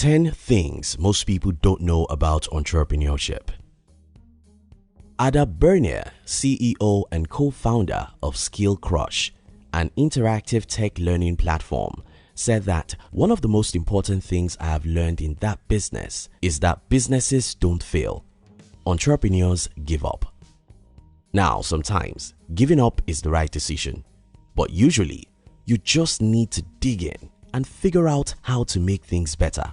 10 things most people don't know about entrepreneurship. Ada Bernier, CEO and co-founder of Skill Crush, an interactive tech learning platform, said that one of the most important things I have learned in that business is that businesses don't fail. Entrepreneurs give up. Now, sometimes giving up is the right decision, but usually you just need to dig in and figure out how to make things better.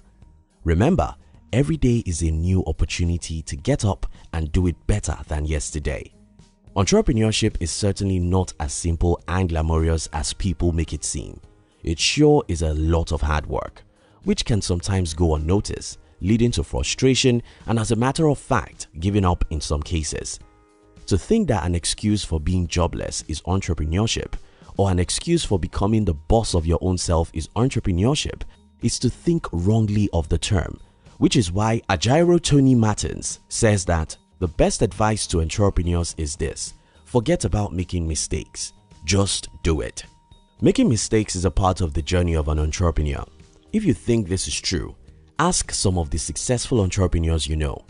Remember, every day is a new opportunity to get up and do it better than yesterday. Entrepreneurship is certainly not as simple and glamorous as people make it seem. It sure is a lot of hard work, which can sometimes go unnoticed, leading to frustration and, as a matter of fact, giving up in some cases. To think that an excuse for being jobless is entrepreneurship, or an excuse for becoming the boss of your own self is entrepreneurship, is to think wrongly of the term, which is why Ajiro Tony Martins says that the best advice to entrepreneurs is this: forget about making mistakes, just do it. Making mistakes is a part of the journey of an entrepreneur. If you think this is true, ask some of the successful entrepreneurs you know.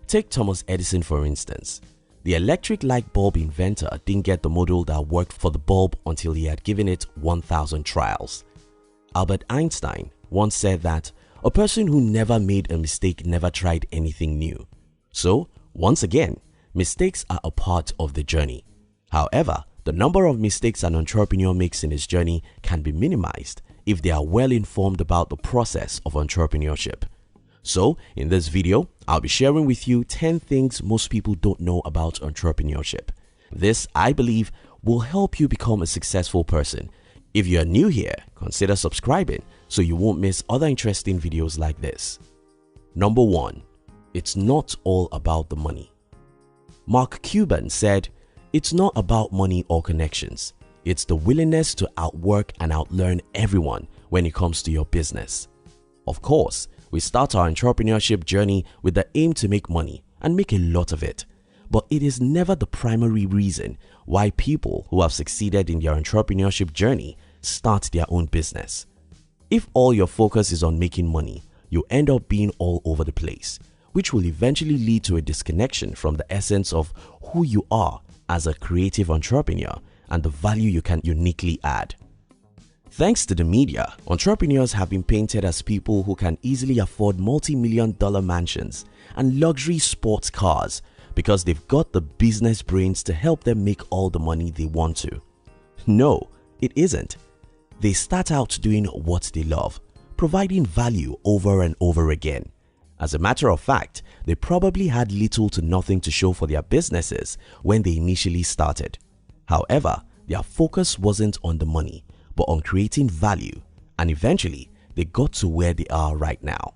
Take Thomas Edison for instance. The electric light bulb inventor didn't get the model that worked for the bulb until he had given it 1,000 trials. Albert Einstein once said that a person who never made a mistake never tried anything new. So, once again, mistakes are a part of the journey. However, the number of mistakes an entrepreneur makes in his journey can be minimized if they are well informed about the process of entrepreneurship. So, in this video, I'll be sharing with you 10 things most people don't know about entrepreneurship. This, I believe, will help you become a successful person. If you are new here, consider subscribing so you won't miss other interesting videos like this. Number 1. It's not all about the money. Mark Cuban said, "It's not about money or connections. It's the willingness to outwork and outlearn everyone when it comes to your business." Of course, we start our entrepreneurship journey with the aim to make money and make a lot of it. But it is never the primary reason why people who have succeeded in their entrepreneurship journey start their own business. If all your focus is on making money, you end up being all over the place, which will eventually lead to a disconnection from the essence of who you are as a creative entrepreneur and the value you can uniquely add. Thanks to the media, entrepreneurs have been painted as people who can easily afford multi-million-dollar mansions and luxury sports cars because they've got the business brains to help them make all the money they want to. No, it isn't. They start out doing what they love, providing value over and over again. As a matter of fact, they probably had little to nothing to show for their businesses when they initially started. However, their focus wasn't on the money, but on creating value, and eventually they got to where they are right now.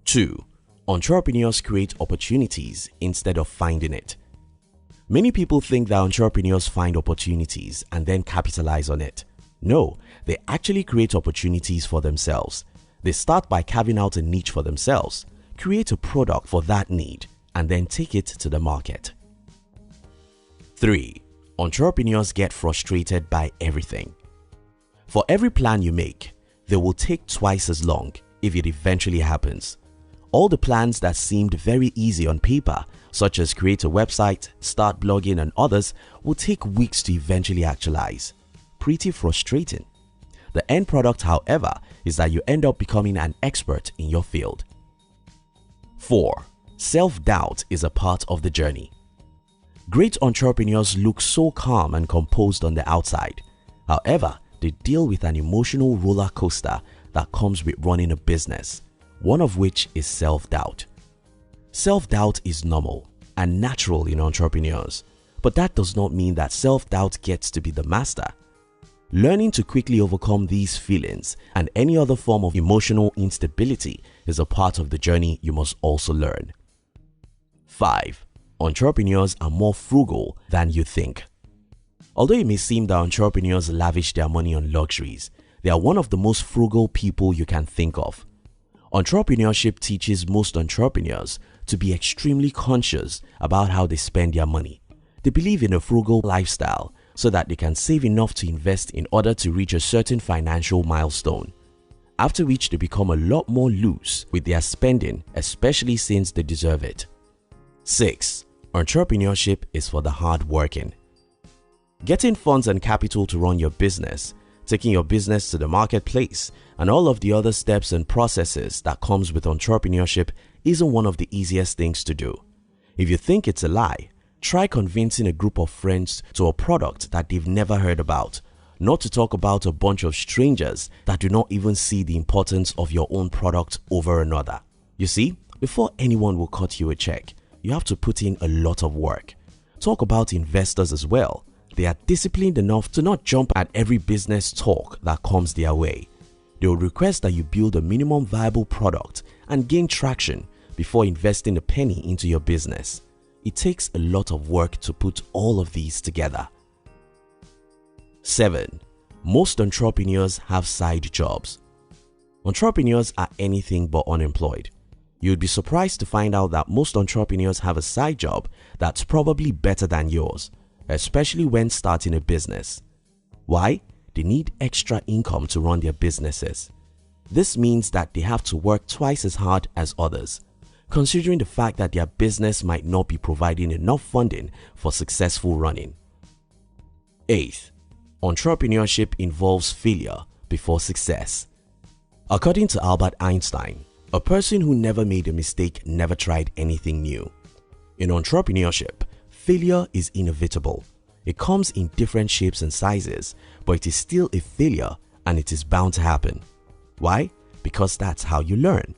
2. Entrepreneurs create opportunities instead of finding it. Many people think that entrepreneurs find opportunities and then capitalize on it. No, they actually create opportunities for themselves. They start by carving out a niche for themselves, create a product for that need, and then take it to the market. 3. Entrepreneurs get frustrated by everything. For every plan you make, they will take twice as long if it eventually happens. All the plans that seemed very easy on paper, such as create a website, start blogging and others, will take weeks to eventually actualize. Pretty frustrating. The end product, however, is that you end up becoming an expert in your field. 4. Self-doubt is a part of the journey. Great entrepreneurs look so calm and composed on the outside. However, they deal with an emotional roller coaster that comes with running a business, one of which is self-doubt. Self-doubt is normal and natural in entrepreneurs, but that does not mean that self-doubt gets to be the master. Learning to quickly overcome these feelings and any other form of emotional instability is a part of the journey you must also learn. 5. Entrepreneurs are more frugal than you think. Although it may seem that entrepreneurs lavish their money on luxuries, they are one of the most frugal people you can think of. Entrepreneurship teaches most entrepreneurs to be extremely conscious about how they spend their money. They believe in a frugal lifestyle so that they can save enough to invest in order to reach a certain financial milestone. after which they become a lot more loose with their spending, especially since they deserve it. 6. Entrepreneurship is for the hardworking. Getting funds and capital to run your business, taking your business to the marketplace, and all of the other steps and processes that comes with entrepreneurship isn't one of the easiest things to do. If you think it's a lie, try convincing a group of friends to a product that they've never heard about, not to talk about a bunch of strangers that do not even see the importance of your own product over another. You see, before anyone will cut you a check, you have to put in a lot of work. Talk about investors as well. They are disciplined enough to not jump at every business talk that comes their way. They will request that you build a minimum viable product and gain traction before investing a penny into your business. It takes a lot of work to put all of these together. 7. Most entrepreneurs have side jobs. Entrepreneurs are anything but unemployed. You'd be surprised to find out that most entrepreneurs have a side job that's probably better than yours, especially when starting a business. Why? They need extra income to run their businesses. This means that they have to work twice as hard as others, considering the fact that their business might not be providing enough funding for successful running. 8. Entrepreneurship involves failure before success. According to Albert Einstein, a person who never made a mistake never tried anything new. In entrepreneurship, failure is inevitable. It comes in different shapes and sizes, but it is still a failure and it is bound to happen. Why? Because that's how you learn.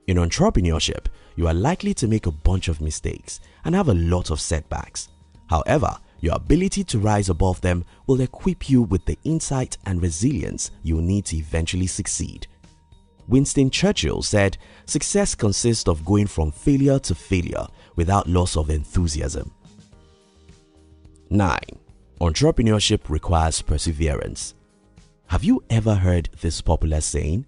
In entrepreneurship, you are likely to make a bunch of mistakes and have a lot of setbacks. However, your ability to rise above them will equip you with the insight and resilience you need to eventually succeed. Winston Churchill said, "Success consists of going from failure to failure without loss of enthusiasm." 9. Entrepreneurship requires perseverance. Have you ever heard this popular saying?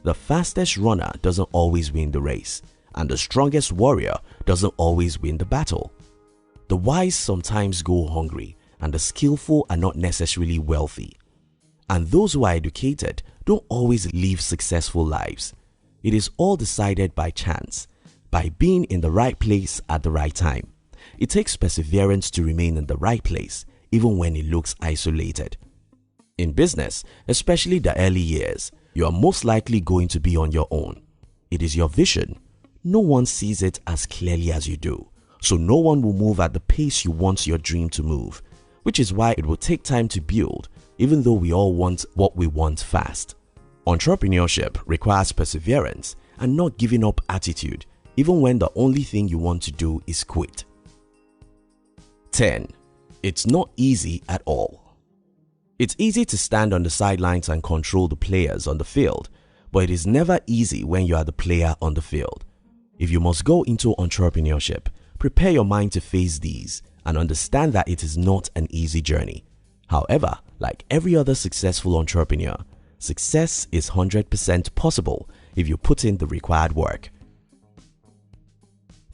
The fastest runner doesn't always win the race, and the strongest warrior doesn't always win the battle. The wise sometimes go hungry, and the skillful are not necessarily wealthy. And those who are educated don't always live successful lives. It is all decided by chance, by being in the right place at the right time. It takes perseverance to remain in the right place, even when it looks isolated. In business, especially the early years, you are most likely going to be on your own. It is your vision. No one sees it as clearly as you do, so no one will move at the pace you want your dream to move, which is why it will take time to build, even though we all want what we want fast. Entrepreneurship requires perseverance and not giving up attitude, even when the only thing you want to do is quit. 10. It's not easy at all. It's easy to stand on the sidelines and control the players on the field, but it is never easy when you are the player on the field. If you must go into entrepreneurship, prepare your mind to face these and understand that it is not an easy journey. However, like every other successful entrepreneur, success is 100% possible if you put in the required work.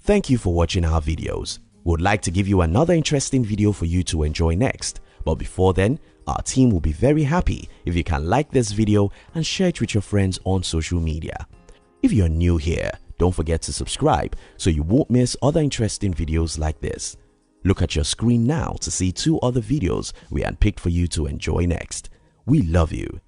Thank you for watching our videos. We would like to give you another interesting video for you to enjoy next, but before then, our team will be very happy if you can like this video and share it with your friends on social media. If you're new here, don't forget to subscribe so you won't miss other interesting videos like this. Look at your screen now to see 2 other videos we handpicked for you to enjoy next. We love you.